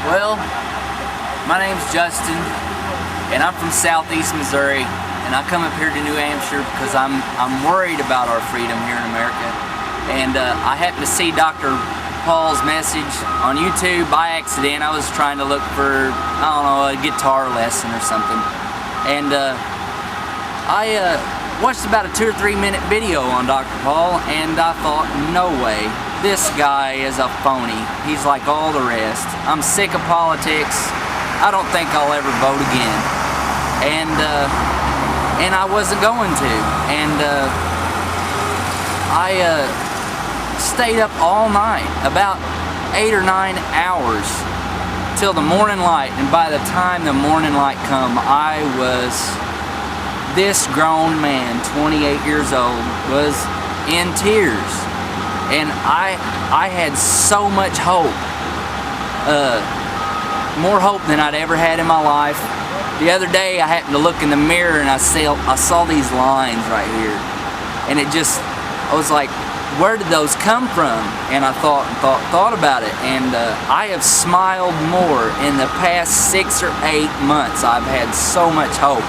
Well, my name's Justin, and I'm from Southeast Missouri, and I come up here to New Hampshire because I'm worried about our freedom here in America. And I happened to see Dr. Paul's message on YouTube by accident. I was trying to look for, I don't know, a guitar lesson or something. And I watched about a 2 or 3 minute video on Dr. Paul, and I thought, no way, this guy is a phony. He's like all the rest. I'm sick of politics. I don't think I'll ever vote again. And I wasn't going to. And I stayed up all night, about 8 or 9 hours, till the morning light. And by the time the morning light come, I was, this grown man, 28 years old, was in tears. And I had so much hope, more hope than I'd ever had in my life. The other day I happened to look in the mirror and I saw these lines right here, and I was like, where did those come from? And I thought about it, and I have smiled more in the past 6 or 8 months. I've had so much hope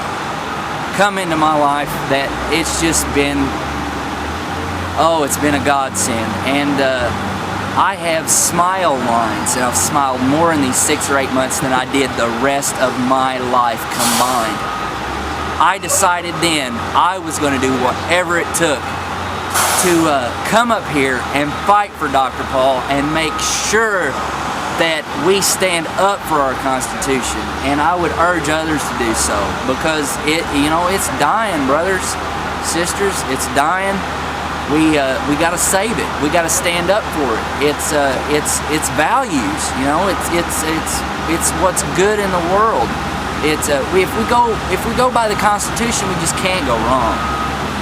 come into my life that it's just been, oh, it's been a godsend. And I have smile lines, and I've smiled more in these 6 or 8 months than I did the rest of my life combined. I decided then I was going to do whatever it took to come up here and fight for Dr. Paul and make sure that we stand up for our Constitution. And I would urge others to do so, because it's dying, brothers, sisters, it's dying. We got to save it. We got to stand up for it. It's values, it's what's good in the world. It's if we go by the Constitution, we just can't go wrong.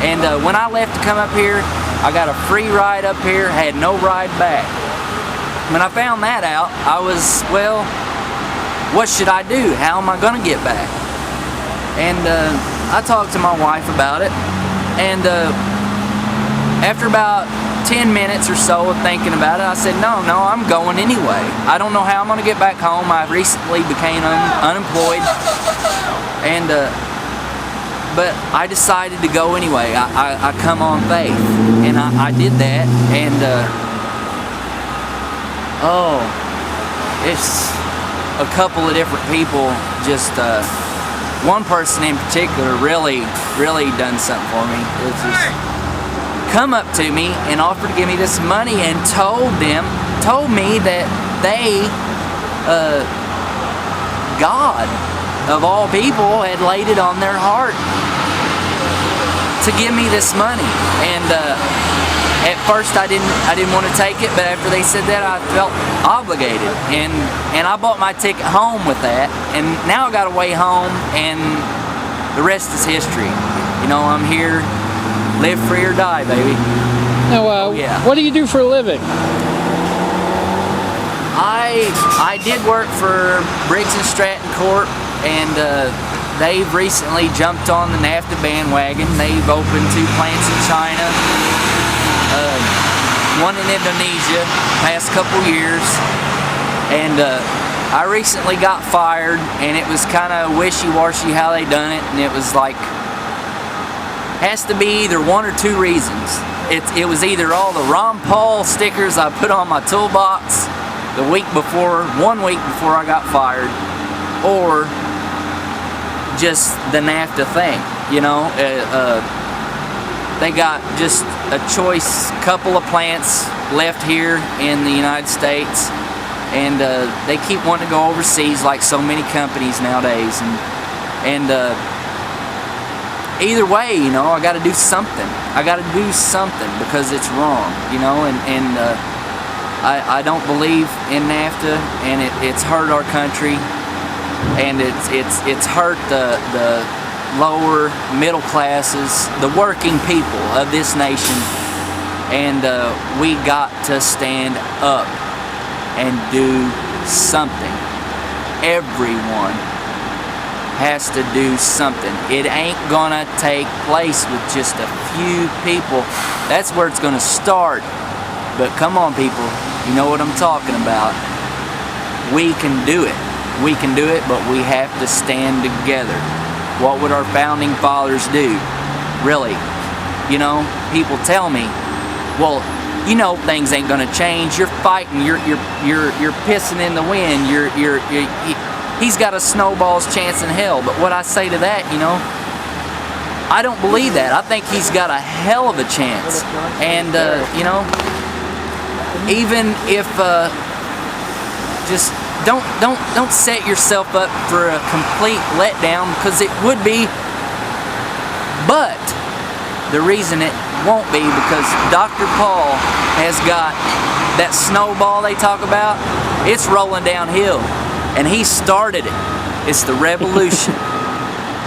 And when I left to come up here, I got a free ride up here, had no ride back. When I found that out, I was, well, what should I do? How am I going to get back? And I talked to my wife about it, and after about 10 minutes or so of thinking about it, I said, no, I'm going anyway. I don't know how I'm going to get back home. I recently became unemployed, and but I decided to go anyway. I come on faith, and I did that, and oh, it's a couple of different people, just one person in particular really done something for me. It's just come up to me and offered to give me this money, and told me that they, God of all people, had laid it on their heart to give me this money. And at first I didn't want to take it, but after they said that, I felt obligated, and I bought my ticket home with that, and now I got a way home, and the rest is history. I'm here, live free or die, baby. Now, yeah. What do you do for a living? I did work for Briggs & Stratton Corp, and they've recently jumped on the NAFTA bandwagon. They've opened 2 plants in China, one in Indonesia, past couple years, and I recently got fired, and it was kind of wishy-washy how they done it, and it was like, has to be either 1 or 2 reasons. It was either all the Ron Paul stickers I put on my toolbox the 1 week before I got fired, or just the NAFTA thing. They got just a choice couple of plants left here in the United States, and they keep wanting to go overseas like so many companies nowadays, and either way, I got to do something. I got to do something because it's wrong, and I don't believe in NAFTA, and it's hurt our country, and it's hurt the lower middle classes, the working people of this nation, and we got to stand up and do something. Everyone has to do something. It ain't gonna take place with just a few people. That's where it's gonna start. But come on, people, you know what I'm talking about. We can do it. We can do it, but we have to stand together. What would our founding fathers do? Really? You know, people tell me, well, you know, things ain't gonna change. You're fighting. You're pissing in the wind. He's got a snowball's chance in hell. But what I say to that, you know, I don't believe that. I think he's got a hell of a chance. And you know, even if just don't set yourself up for a complete letdown, because it would be. But the reason it won't be, because Dr. Paul has got that snowball they talk about. It's rolling downhill, and he started it. It's the revolution,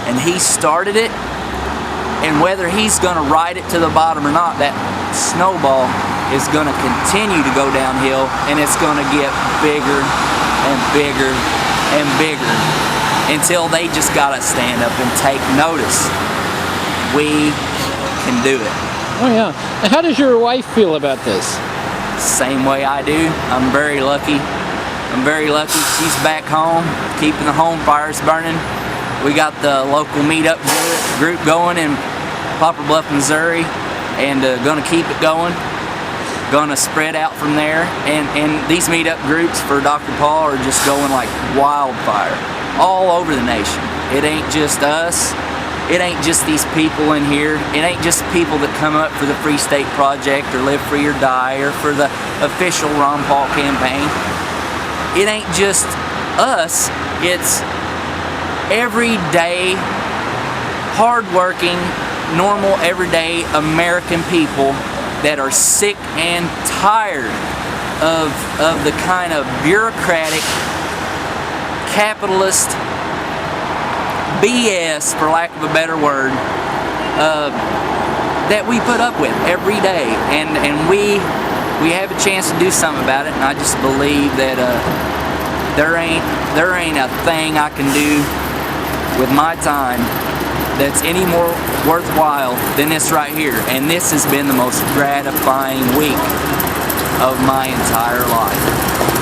and he started it. And whether he's going to ride it to the bottom or not, that snowball is going to continue to go downhill, and it's going to get bigger and bigger and bigger until they just got to stand up and take notice. We can do it. Oh yeah. Now, how does your wife feel about this? Same way I do. I'm very lucky. I'm very lucky. She's back home, keeping the home fires burning. We got the local meetup group going in Poplar Bluff, Missouri, and gonna keep it going. Gonna spread out from there. And these meetup groups for Dr. Paul are just going like wildfire all over the nation. It ain't just us. It ain't just these people in here. It ain't just people that come up for the Free State Project or Live Free or Die or for the official Ron Paul campaign. It ain't just us. It's everyday, hardworking, normal, everyday American people that are sick and tired of the kind of bureaucratic, capitalist BS, for lack of a better word, that we put up with every day, and we have a chance to do something about it. And I just believe that there ain't a thing I can do with my time that's any more worthwhile than this right here. And this has been the most gratifying week of my entire life.